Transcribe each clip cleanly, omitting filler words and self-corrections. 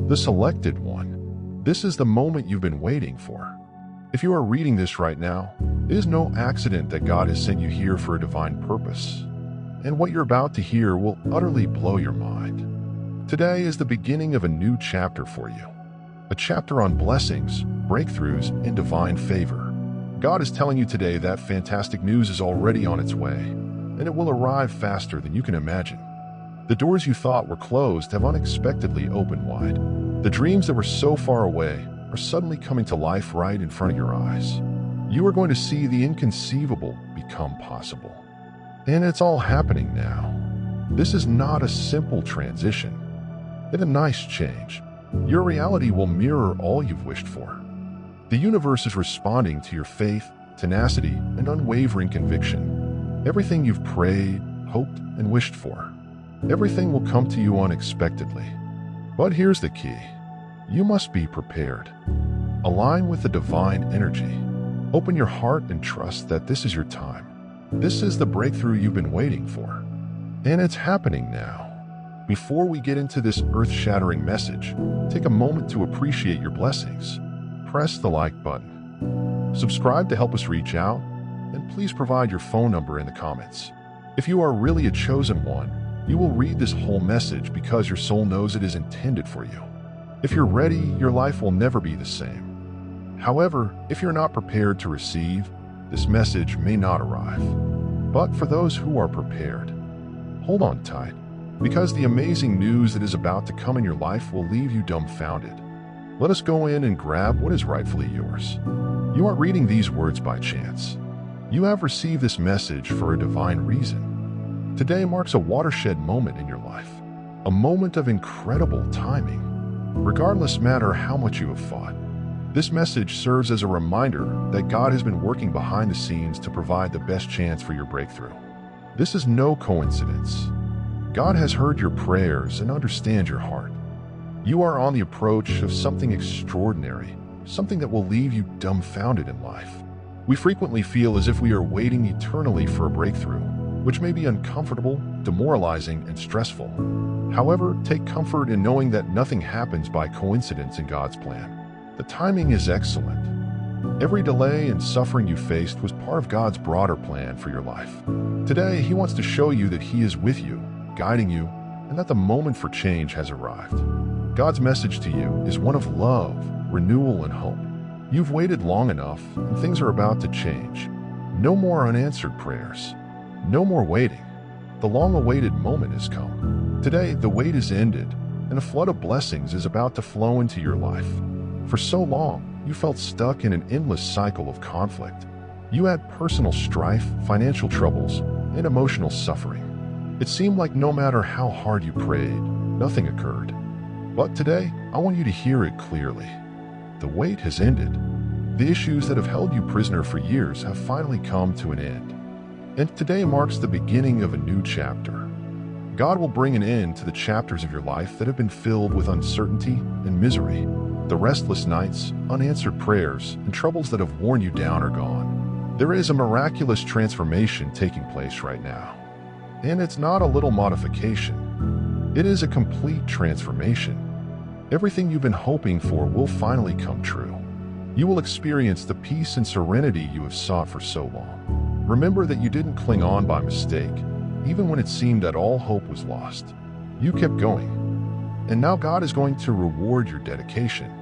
the selected one. This is the moment you've been waiting for. If you are reading this right now, it is no accident that God has sent you here for a divine purpose. And what you're about to hear will utterly blow your mind. Today is the beginning of a new chapter for you. A chapter on blessings, breakthroughs, and divine favor. God is telling you today that fantastic news is already on its way, and it will arrive faster than you can imagine. The doors you thought were closed have unexpectedly opened wide. The dreams that were so far away are suddenly coming to life right in front of your eyes. You are going to see the inconceivable become possible. And it's all happening now. This is not a simple transition. It's a nice change. Your reality will mirror all you've wished for. The universe is responding to your faith, tenacity, and unwavering conviction. Everything you've prayed, hoped, and wished for. Everything will come to you unexpectedly. But here's the key. You must be prepared. Align with the divine energy. Open your heart and trust that this is your time. This is the breakthrough you've been waiting for. And it's happening now. Before we get into this earth-shattering message, take a moment to appreciate your blessings. Press the like button. Subscribe to help us reach out, and please provide your phone number in the comments. If you are really a chosen one, you will read this whole message because your soul knows it is intended for you. If you're ready, your life will never be the same. However, if you're not prepared to receive, this message may not arrive. But for those who are prepared, hold on tight, because the amazing news that is about to come in your life will leave you dumbfounded. Let us go in and grab what is rightfully yours. You aren't reading these words by chance. You have received this message for a divine reason. Today marks a watershed moment in your life, a moment of incredible timing. Regardless matter how much you have fought, this message serves as a reminder that God has been working behind the scenes to provide the best chance for your breakthrough. This is no coincidence. God has heard your prayers and understands your heart. You are on the approach of something extraordinary, something that will leave you dumbfounded in life. We frequently feel as if we are waiting eternally for a breakthrough, which may be uncomfortable, demoralizing, and stressful. However, take comfort in knowing that nothing happens by coincidence in God's plan. The timing is excellent. Every delay and suffering you faced was part of God's broader plan for your life. Today, He wants to show you that He is with you, guiding you, and that the moment for change has arrived. God's message to you is one of love, renewal, and hope. You've waited long enough, and things are about to change. No more unanswered prayers. No more waiting. The long-awaited moment has come. Today, the wait is ended, and a flood of blessings is about to flow into your life. For so long, you felt stuck in an endless cycle of conflict. You had personal strife, financial troubles, and emotional suffering. It seemed like no matter how hard you prayed, nothing occurred. But today, I want you to hear it clearly. The wait has ended. The issues that have held you prisoner for years have finally come to an end. And today marks the beginning of a new chapter. God will bring an end to the chapters of your life that have been filled with uncertainty and misery. The restless nights, unanswered prayers, and troubles that have worn you down are gone. There is a miraculous transformation taking place right now. And it's not a little modification. It is a complete transformation. Everything you've been hoping for will finally come true. You will experience the peace and serenity you have sought for so long. Remember that you didn't cling on by mistake, even when it seemed that all hope was lost. You kept going. And now God is going to reward your dedication.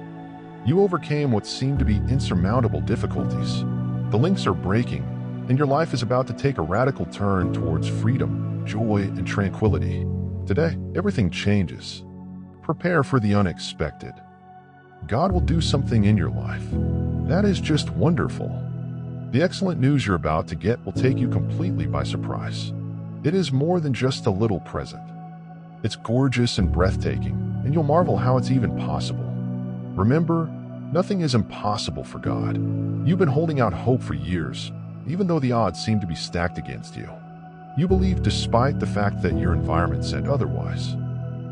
You overcame what seemed to be insurmountable difficulties. The links are breaking, and your life is about to take a radical turn towards freedom, joy, and tranquility. Today, everything changes. Prepare for the unexpected. God will do something in your life. That is just wonderful. The excellent news you're about to get will take you completely by surprise. It is more than just a little present. It's gorgeous and breathtaking, and you'll marvel how it's even possible. Remember, nothing is impossible for God. You've been holding out hope for years, even though the odds seem to be stacked against you. You believed despite the fact that your environment said otherwise.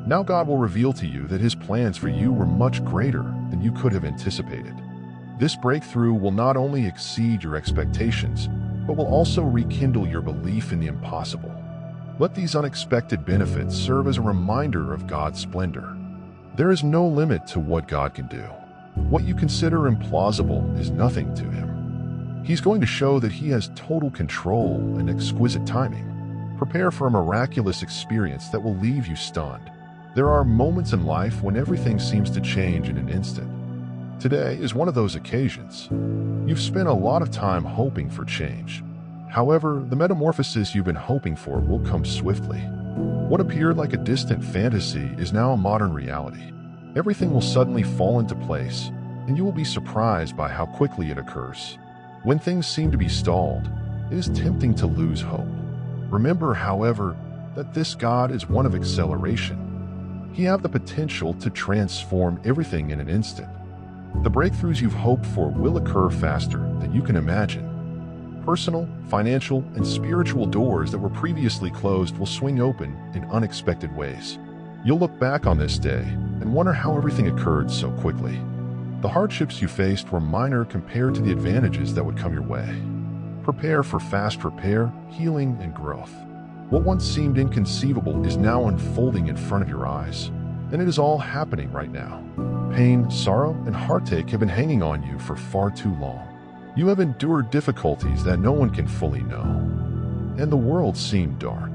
Now God will reveal to you that His plans for you were much greater than you could have anticipated. This breakthrough will not only exceed your expectations, but will also rekindle your belief in the impossible. Let these unexpected benefits serve as a reminder of God's splendor. There is no limit to what God can do. What you consider implausible is nothing to him. He's going to show that he has total control and exquisite timing. Prepare for a miraculous experience that will leave you stunned. There are moments in life when everything seems to change in an instant. Today is one of those occasions. You've spent a lot of time hoping for change. However, the metamorphosis you've been hoping for will come swiftly. What appeared like a distant fantasy is now a modern reality. Everything will suddenly fall into place, and you will be surprised by how quickly it occurs. When things seem to be stalled, it is tempting to lose hope. Remember, however, that this God is one of acceleration. He has the potential to transform everything in an instant. The breakthroughs you've hoped for will occur faster than you can imagine. Personal, financial, and spiritual doors that were previously closed will swing open in unexpected ways. You'll look back on this day and wonder how everything occurred so quickly. The hardships you faced were minor compared to the advantages that would come your way. Prepare for fast repair, healing, and growth. What once seemed inconceivable is now unfolding in front of your eyes, and it is all happening right now. Pain, sorrow, and heartache have been hanging on you for far too long. You have endured difficulties that no one can fully know, and the world seemed dark.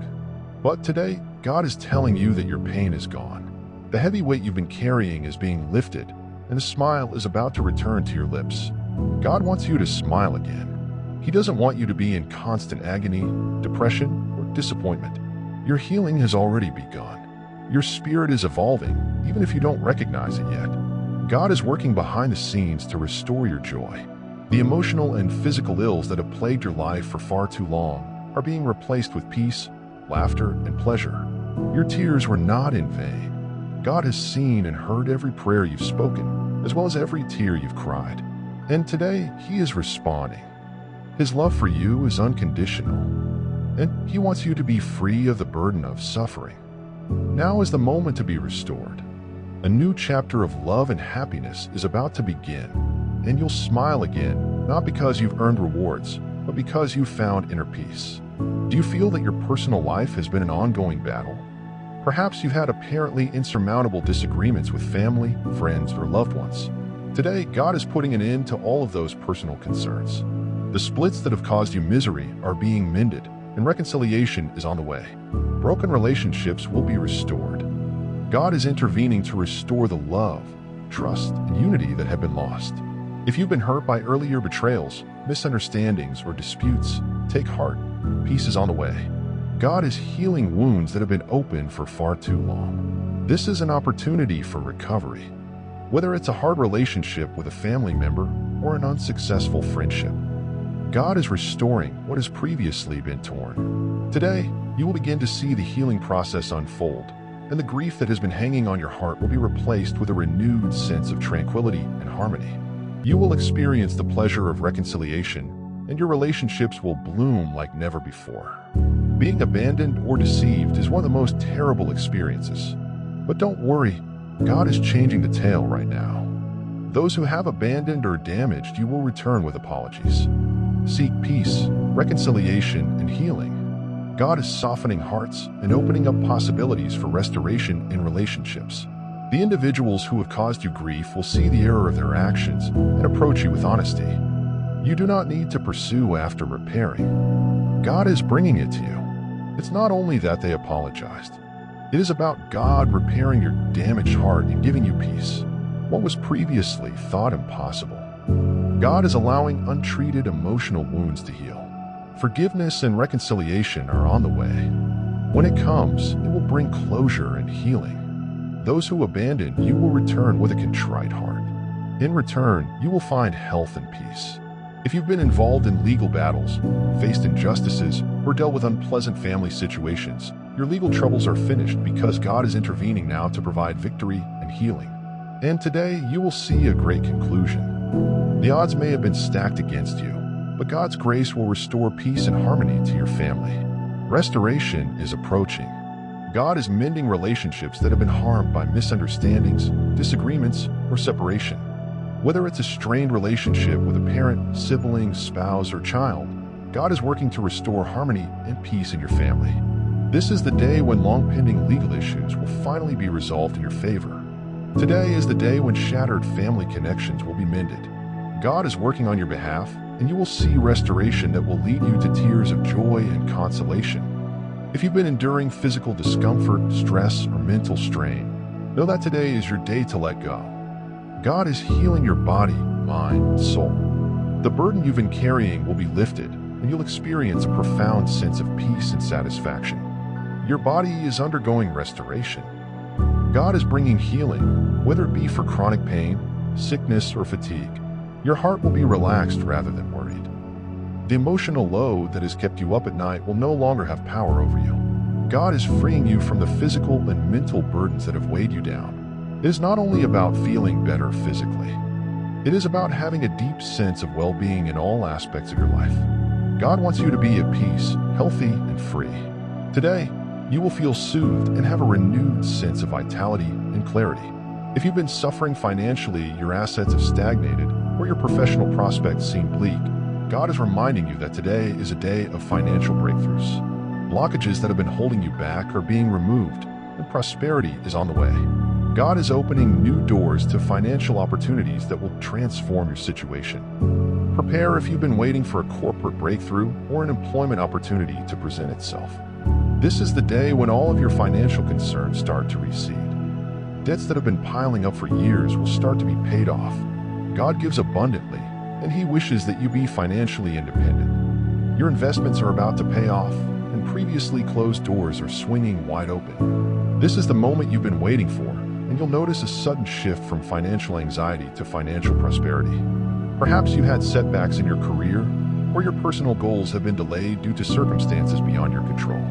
But today, God is telling you that your pain is gone. The heavy weight you've been carrying is being lifted, and a smile is about to return to your lips. God wants you to smile again. He doesn't want you to be in constant agony, depression, or disappointment. Your healing has already begun. Your spirit is evolving, even if you don't recognize it yet. God is working behind the scenes to restore your joy. The emotional and physical ills that have plagued your life for far too long are being replaced with peace, laughter, and pleasure. Your tears were not in vain. God has seen and heard every prayer you've spoken, as well as every tear you've cried. And today, He is responding. His love for you is unconditional, and He wants you to be free of the burden of suffering. Now is the moment to be restored. A new chapter of love and happiness is about to begin, and you'll smile again, not because you've earned rewards, but because you've found inner peace. Do you feel that your personal life has been an ongoing battle? Perhaps you've had apparently insurmountable disagreements with family, friends, or loved ones. Today, God is putting an end to all of those personal concerns. The splits that have caused you misery are being mended, and reconciliation is on the way. Broken relationships will be restored. God is intervening to restore the love, trust, and unity that have been lost. If you've been hurt by earlier betrayals, misunderstandings, or disputes, take heart. Peace is on the way. God is healing wounds that have been open for far too long. This is an opportunity for recovery. Whether it's a hard relationship with a family member or an unsuccessful friendship, God is restoring what has previously been torn. Today, you will begin to see the healing process unfold, and the grief that has been hanging on your heart will be replaced with a renewed sense of tranquility and harmony. You will experience the pleasure of reconciliation, and your relationships will bloom like never before. Being abandoned or deceived is one of the most terrible experiences. But don't worry, God is changing the tale right now. Those who have abandoned or damaged you will return with apologies. Seek peace, reconciliation, and healing. God is softening hearts and opening up possibilities for restoration in relationships. The individuals who have caused you grief will see the error of their actions and approach you with honesty. You do not need to pursue after repairing. God is bringing it to you. It's not only that they apologized. It is about God repairing your damaged heart and giving you peace, what was previously thought impossible. God is allowing untreated emotional wounds to heal. Forgiveness and reconciliation are on the way. When it comes, it will bring closure and healing. Those who abandoned you will return with a contrite heart. In return, you will find health and peace. If you've been involved in legal battles, faced injustices, or dealt with unpleasant family situations, your legal troubles are finished because God is intervening now to provide victory and healing. And today, you will see a great conclusion. The odds may have been stacked against you, but God's grace will restore peace and harmony to your family. Restoration is approaching. God is mending relationships that have been harmed by misunderstandings, disagreements, or separation. Whether it's a strained relationship with a parent, sibling, spouse, or child, God is working to restore harmony and peace in your family. This is the day when long-pending legal issues will finally be resolved in your favor. Today is the day when shattered family connections will be mended. God is working on your behalf, and you will see restoration that will lead you to tears of joy and consolation. If you've been enduring physical discomfort, stress, or mental strain, know that today is your day to let go. God is healing your body, mind, and soul. The burden you've been carrying will be lifted, and you'll experience a profound sense of peace and satisfaction. Your body is undergoing restoration. God is bringing healing, whether it be for chronic pain, sickness, or fatigue. Your heart will be relaxed rather than worried. The emotional load that has kept you up at night will no longer have power over you. God is freeing you from the physical and mental burdens that have weighed you down. It is not only about feeling better physically. It is about having a deep sense of well-being in all aspects of your life. God wants you to be at peace, healthy, and free. Today, you will feel soothed and have a renewed sense of vitality and clarity. If you've been suffering financially, your assets have stagnated, or your professional prospects seem bleak, God is reminding you that today is a day of financial breakthroughs. Blockages that have been holding you back are being removed, and prosperity is on the way. God is opening new doors to financial opportunities that will transform your situation. Prepare if you've been waiting for a corporate breakthrough or an employment opportunity to present itself. This is the day when all of your financial concerns start to recede. Debts that have been piling up for years will start to be paid off. God gives abundantly, and He wishes that you be financially independent. Your investments are about to pay off, and previously closed doors are swinging wide open. This is the moment you've been waiting for, and you'll notice a sudden shift from financial anxiety to financial prosperity. Perhaps you had setbacks in your career, or your personal goals have been delayed due to circumstances beyond your control.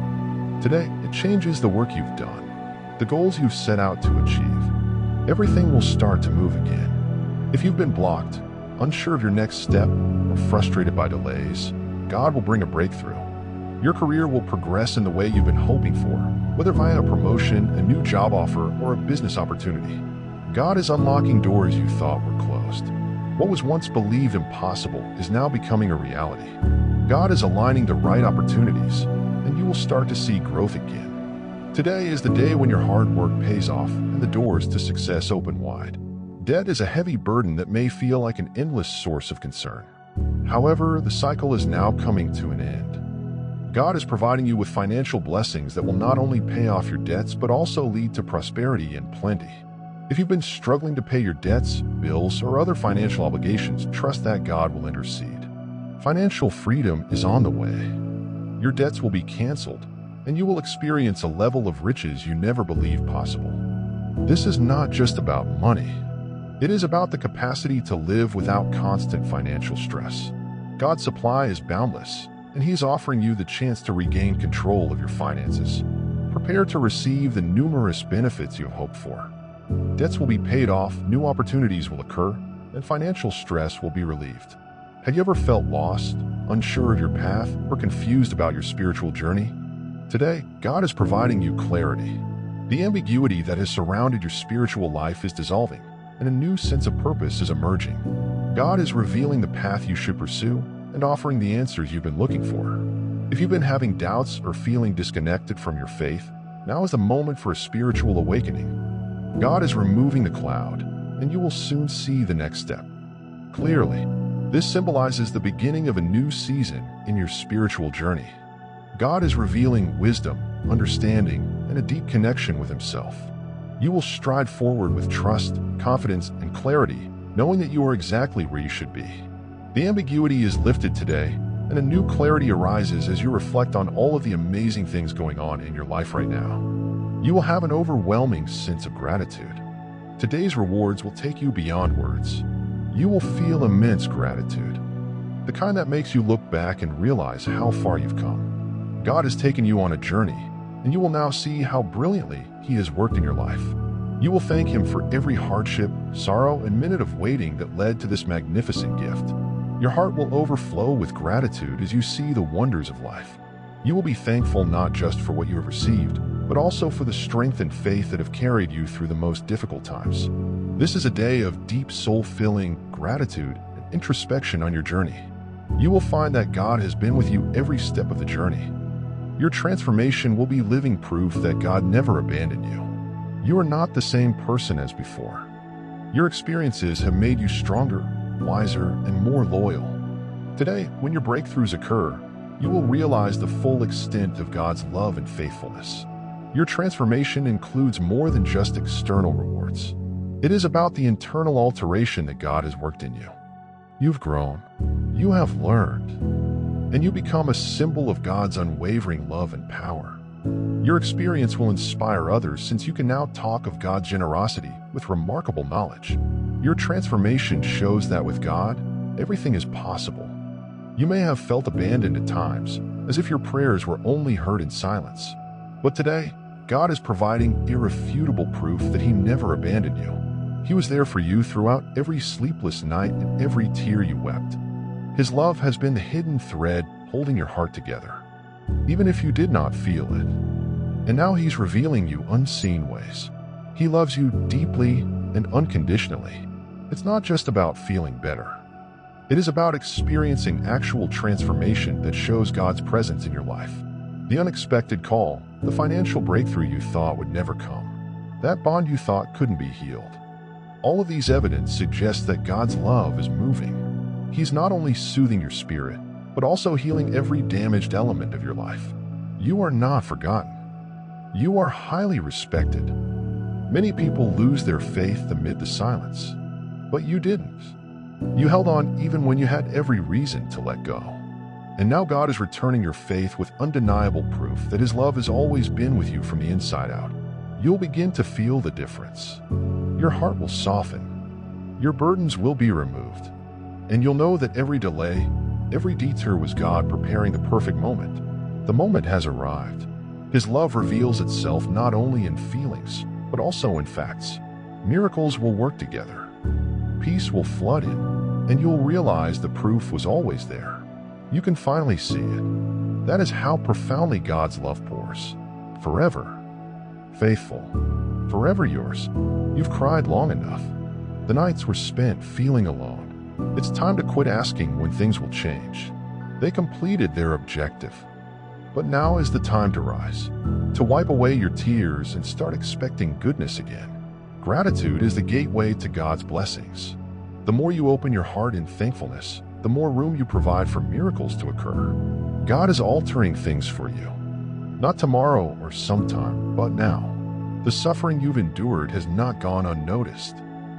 Today, it changes the work you've done, the goals you've set out to achieve. Everything will start to move again. If you've been blocked, unsure of your next step, or frustrated by delays, God will bring a breakthrough. Your career will progress in the way you've been hoping for, whether via a promotion, a new job offer, or a business opportunity. God is unlocking doors you thought were closed. What was once believed impossible is now becoming a reality. God is aligning the right opportunities, and you will start to see growth again. Today is the day when your hard work pays off and the doors to success open wide. Debt is a heavy burden that may feel like an endless source of concern. However, the cycle is now coming to an end. God is providing you with financial blessings that will not only pay off your debts but also lead to prosperity and plenty. If you've been struggling to pay your debts, bills, or other financial obligations, trust that God will intercede. Financial freedom is on the way. Your debts will be canceled, and you will experience a level of riches you never believed possible. This is not just about money. It is about the capacity to live without constant financial stress. God's supply is boundless, and He is offering you the chance to regain control of your finances. Prepare to receive the numerous benefits you have hoped for. Debts will be paid off, new opportunities will occur, and financial stress will be relieved. Have you ever felt lost, unsure of your path, or confused about your spiritual journey? Today, God is providing you clarity. The ambiguity that has surrounded your spiritual life is dissolving, and a new sense of purpose is emerging. God is revealing the path you should pursue and offering the answers you've been looking for. If you've been having doubts or feeling disconnected from your faith, now is the moment for a spiritual awakening. God is removing the cloud, and you will soon see the next step. Clearly, this symbolizes the beginning of a new season in your spiritual journey. God is revealing wisdom, understanding, and a deep connection with Himself. You will stride forward with trust, confidence, and clarity, knowing that you are exactly where you should be. The ambiguity is lifted today, and a new clarity arises as you reflect on all of the amazing things going on in your life right now. You will have an overwhelming sense of gratitude. Today's rewards will take you beyond words. You will feel immense gratitude, the kind that makes you look back and realize how far you've come. God has taken you on a journey, and you will now see how brilliantly He has worked in your life. You will thank Him for every hardship, sorrow, and minute of waiting that led to this magnificent gift. Your heart will overflow with gratitude as you see the wonders of life. You will be thankful not just for what you have received, but also for the strength and faith that have carried you through the most difficult times. This is a day of deep soul-filling gratitude and introspection on your journey. You will find that God has been with you every step of the journey. Your transformation will be living proof that God never abandoned you. You are not the same person as before. Your experiences have made you stronger, wiser, and more loyal. Today, when your breakthroughs occur, you will realize the full extent of God's love and faithfulness. Your transformation includes more than just external rewards. It is about the internal alteration that God has worked in you. You've grown, you have learned, and you become a symbol of God's unwavering love and power. Your experience will inspire others since you can now talk of God's generosity with remarkable knowledge. Your transformation shows that with God, everything is possible. You may have felt abandoned at times, as if your prayers were only heard in silence. But today, God is providing irrefutable proof that He never abandoned you. He was there for you throughout every sleepless night and every tear you wept. His love has been the hidden thread holding your heart together, even if you did not feel it. And now He's revealing you unseen ways. He loves you deeply and unconditionally. It's not just about feeling better. It is about experiencing actual transformation that shows God's presence in your life. The unexpected call, the financial breakthrough you thought would never come, that bond you thought couldn't be healed. All of these evidence suggests that God's love is moving. He's not only soothing your spirit, but also healing every damaged element of your life. You are not forgotten. You are highly respected. Many people lose their faith amid the silence, but you didn't. You held on even when you had every reason to let go. And now God is returning your faith with undeniable proof that His love has always been with you from the inside out. You'll begin to feel the difference. Your heart will soften. Your burdens will be removed. And you'll know that every delay, every detour was God preparing the perfect moment. The moment has arrived. His love reveals itself not only in feelings, but also in facts. Miracles will work together. Peace will flood in, and you'll realize the proof was always there. You can finally see it. That is how profoundly God's love pours. Forever. Faithful. Forever yours. You've cried long enough. The nights were spent feeling alone. It's time to quit asking when things will change. They completed their objective. But now is the time to rise, to wipe away your tears and start expecting goodness again. Gratitude is the gateway to God's blessings. The more you open your heart in thankfulness, the more room you provide for miracles to occur. God is altering things for you. Not tomorrow or sometime, but now. The suffering you've endured has not gone unnoticed.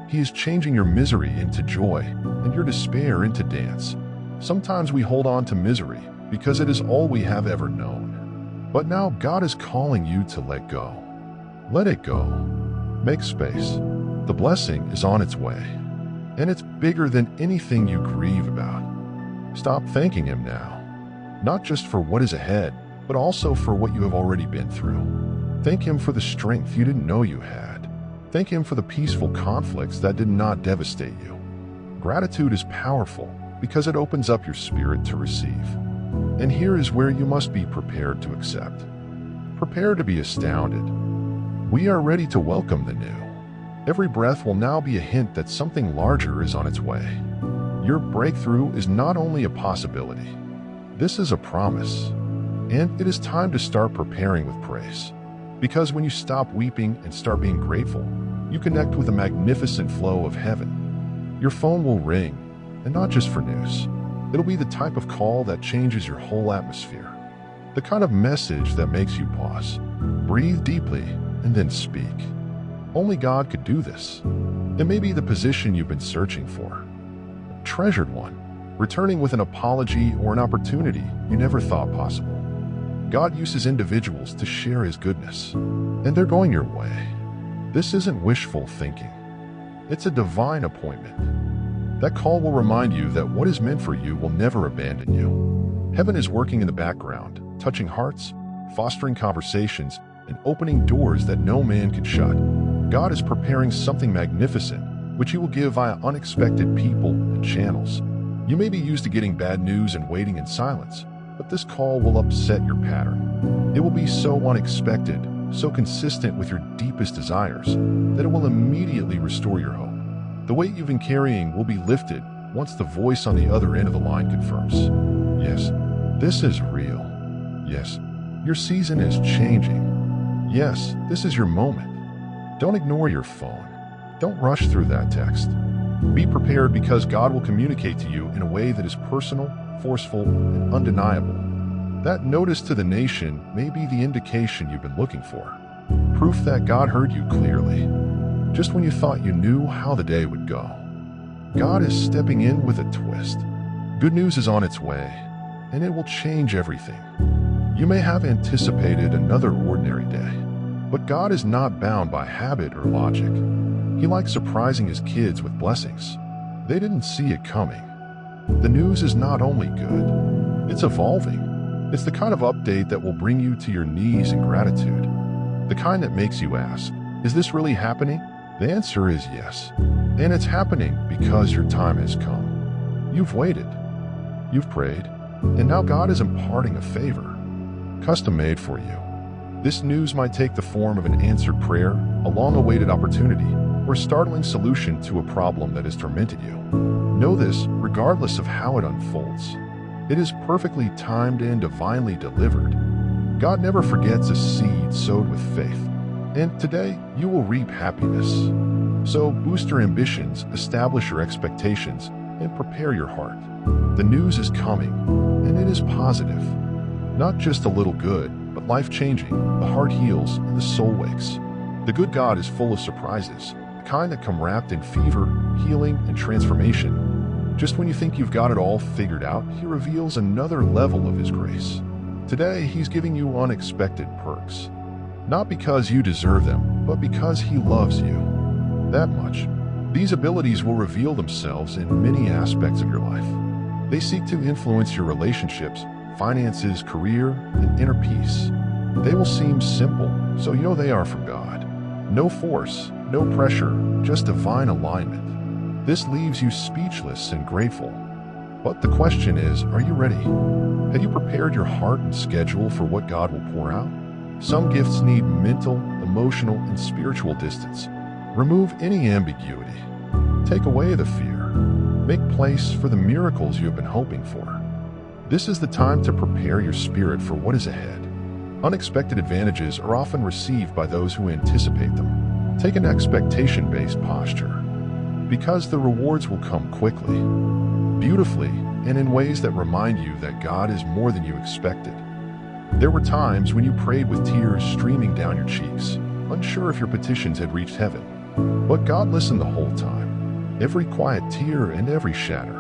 He is changing your misery into joy and your despair into dance. Sometimes we hold on to misery because it is all we have ever known. But now God is calling you to let go. Let it go. Make space. The blessing is on its way. And it's bigger than anything you grieve about. Stop thanking Him now. Not just for what is ahead, but also for what you have already been through. Thank Him for the strength you didn't know you had. Thank Him for the peaceful conflicts that did not devastate you. Gratitude is powerful because it opens up your spirit to receive. And here is where you must be prepared to accept. Prepare to be astounded. We are ready to welcome the new. Every breath will now be a hint that something larger is on its way. Your breakthrough is not only a possibility. This is a promise. And it is time to start preparing with praise. Because when you stop weeping and start being grateful, you connect with a magnificent flow of heaven. Your phone will ring, and not just for news. It'll be the type of call that changes your whole atmosphere. The kind of message that makes you pause, breathe deeply, and then speak. Only God could do this. It may be the position you've been searching for. A treasured one, returning with an apology or an opportunity you never thought possible. God uses individuals to share His goodness, and they're going your way. This isn't wishful thinking. It's a divine appointment. That call will remind you that what is meant for you will never abandon you. Heaven is working in the background, touching hearts, fostering conversations, and opening doors that no man can shut. God is preparing something magnificent, which He will give via unexpected people and channels. You may be used to getting bad news and waiting in silence, but this call will upset your pattern. It will be so unexpected, so consistent with your deepest desires, that it will immediately restore your hope. The weight you've been carrying will be lifted once the voice on the other end of the line confirms. Yes, this is real. Yes, your season is changing. Yes, this is your moment. Don't ignore your phone. Don't rush through that text. Be prepared because God will communicate to you in a way that is personal, forceful, and undeniable. That notice to the nation may be the indication you've been looking for. Proof that God heard you clearly, just when you thought you knew how the day would go. God is stepping in with a twist. Good news is on its way, and it will change everything. You may have anticipated another ordinary day, but God is not bound by habit or logic. He likes surprising his kids with blessings. They didn't see it coming. The news is not only good, it's evolving. It's the kind of update that will bring you to your knees in gratitude. The kind that makes you ask, is this really happening? The answer is yes. And it's happening because your time has come. You've waited. You've prayed. And now God is imparting a favor, custom-made for you. This news might take the form of an answered prayer, a long-awaited opportunity, or a startling solution to a problem that has tormented you. Know this, regardless of how it unfolds. It is perfectly timed and divinely delivered. God never forgets a seed sowed with faith. And today, you will reap happiness. So boost your ambitions, establish your expectations, and prepare your heart. The news is coming, and it is positive. Not just a little good, but life-changing. The heart heals and the soul wakes. The good God is full of surprises, the kind that come wrapped in fever, healing, and transformation. Just when you think you've got it all figured out, he reveals another level of his grace. Today, he's giving you unexpected perks. Not because you deserve them, but because he loves you that much. These abilities will reveal themselves in many aspects of your life. They seek to influence your relationships, finances, career, and inner peace. They will seem simple, so you know they are from God. No force, no pressure, just divine alignment. This leaves you speechless and grateful. But the question is, are you ready? Have you prepared your heart and schedule for what God will pour out? Some gifts need mental, emotional, and spiritual distance. Remove any ambiguity. Take away the fear. Make place for the miracles you have been hoping for. This is the time to prepare your spirit for what is ahead. Unexpected advantages are often received by those who anticipate them. Take an expectation-based posture, because the rewards will come quickly, beautifully, and in ways that remind you that God is more than you expected. There were times when you prayed with tears streaming down your cheeks, unsure if your petitions had reached heaven. But God listened the whole time, every quiet tear and every shatter.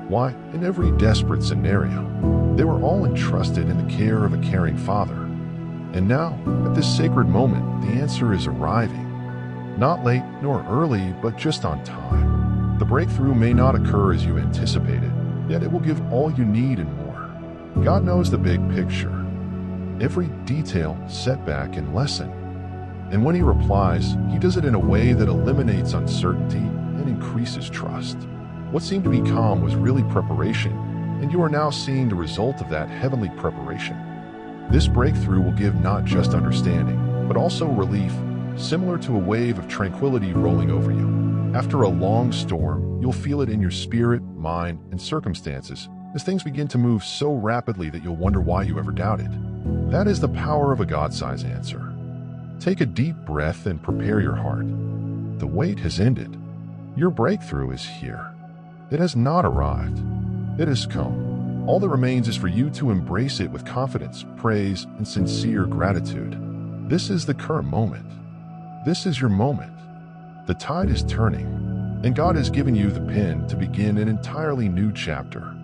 Why? In every desperate scenario, they were all entrusted in the care of a caring Father. And now, at this sacred moment, the answer is arriving. Not late nor early, but just on time. The breakthrough may not occur as you anticipated, yet it will give all you need and more. God knows the big picture, every detail, setback, and lesson. And when he replies, he does it in a way that eliminates uncertainty and increases trust. What seemed to be calm was really preparation, and you are now seeing the result of that heavenly preparation. This breakthrough will give not just understanding, but also relief, similar to a wave of tranquility rolling over you. After a long storm, you'll feel it in your spirit, mind, and circumstances as things begin to move so rapidly that you'll wonder why you ever doubted. That is the power of a God-sized answer. Take a deep breath and prepare your heart. The wait has ended. Your breakthrough is here. It has not arrived. It has come. All that remains is for you to embrace it with confidence, praise, and sincere gratitude. This is the current moment. This is your moment. The tide is turning, and God has given you the pen to begin an entirely new chapter.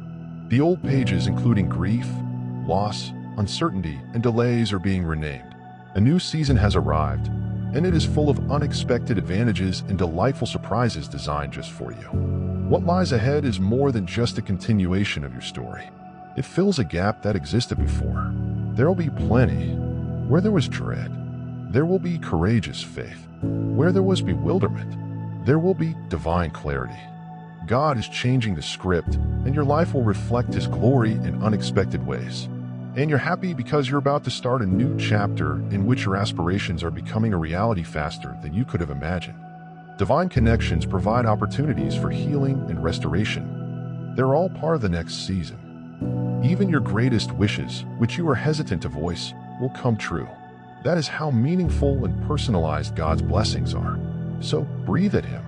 The old pages, including grief, loss, uncertainty, and delays, are being renamed. A new season has arrived, and it is full of unexpected advantages and delightful surprises designed just for you. What lies ahead is more than just a continuation of your story. It fills a gap that existed before. There will be plenty. Where there was dread, there will be courageous faith. Where there was bewilderment, there will be divine clarity. God is changing the script, and your life will reflect His glory in unexpected ways. And you're happy because you're about to start a new chapter in which your aspirations are becoming a reality faster than you could have imagined. Divine connections provide opportunities for healing and restoration. They're all part of the next season. Even your greatest wishes, which you are hesitant to voice, will come true. That is how meaningful and personalized God's blessings are. So breathe at Him.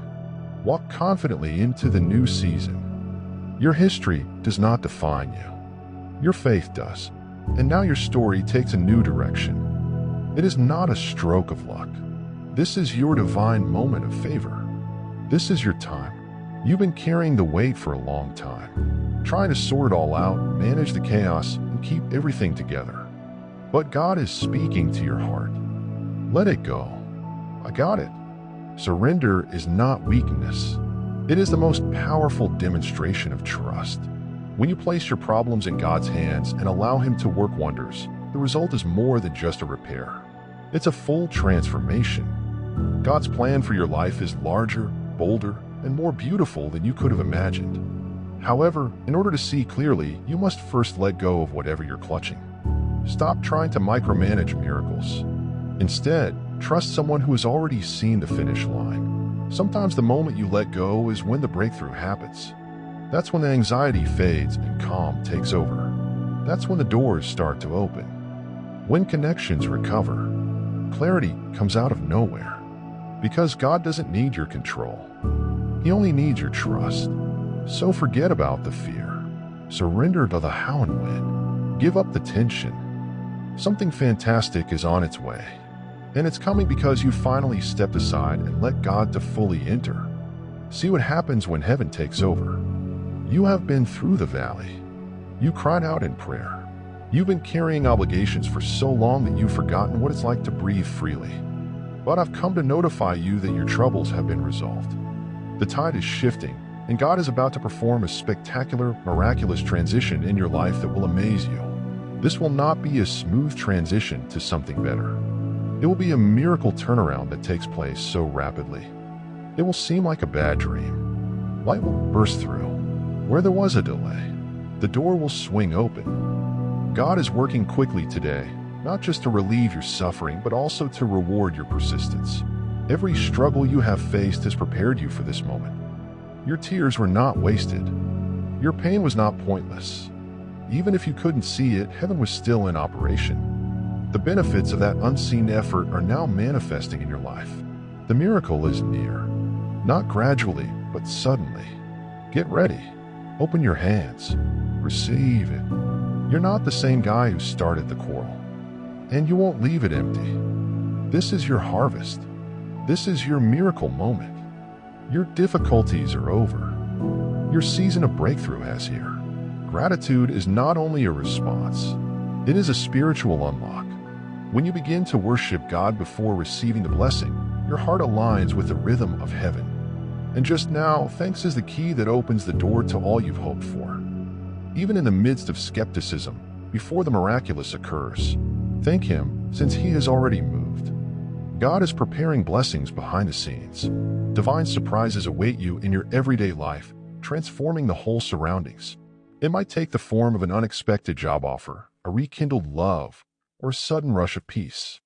Walk confidently into the new season. Your history does not define you. Your faith does. And now your story takes a new direction. It is not a stroke of luck. This is your divine moment of favor. This is your time. You've been carrying the weight for a long time, trying to sort it all out, manage the chaos, and keep everything together. But God is speaking to your heart. Let it go. I got it. Surrender is not weakness. It is the most powerful demonstration of trust. When you place your problems in God's hands and allow Him to work wonders, the result is more than just a repair. It's a full transformation. God's plan for your life is larger, bolder, and more beautiful than you could have imagined. However, in order to see clearly, you must first let go of whatever you're clutching. Stop trying to micromanage miracles. Instead, trust someone who has already seen the finish line. Sometimes the moment you let go is when the breakthrough happens. That's when the anxiety fades and calm takes over. That's when the doors start to open. When connections recover, clarity comes out of nowhere. Because God doesn't need your control. He only needs your trust. So forget about the fear. Surrender to the how and when. Give up the tension. Something fantastic is on its way. And it's coming because you finally stepped aside and let God to fully enter. See what happens when heaven takes over. You have been through the valley. You cried out in prayer. You've been carrying obligations for so long that you've forgotten what it's like to breathe freely. But I've come to notify you that your troubles have been resolved. The tide is shifting, and God is about to perform a spectacular, miraculous transition in your life that will amaze you. This will not be a smooth transition to something better. It will be a miracle turnaround that takes place so rapidly. It will seem like a bad dream. Light will burst through. Where there was a delay, the door will swing open. God is working quickly today, not just to relieve your suffering, but also to reward your persistence. Every struggle you have faced has prepared you for this moment. Your tears were not wasted. Your pain was not pointless. Even if you couldn't see it, heaven was still in operation. The benefits of that unseen effort are now manifesting in your life. The miracle is near. Not gradually, but suddenly. Get ready. Open your hands. Receive it. You're not the same guy who started the quarrel. And you won't leave it empty. This is your harvest. This is your miracle moment. Your difficulties are over. Your season of breakthrough has here. Gratitude is not only a response, it is a spiritual unlock. When you begin to worship God before receiving the blessing, your heart aligns with the rhythm of heaven. And just now, thanks is the key that opens the door to all you've hoped for. Even in the midst of skepticism, before the miraculous occurs, thank Him since He has already moved. God is preparing blessings behind the scenes. Divine surprises await you in your everyday life, transforming the whole surroundings. It might take the form of an unexpected job offer, a rekindled love, or a sudden rush of peace.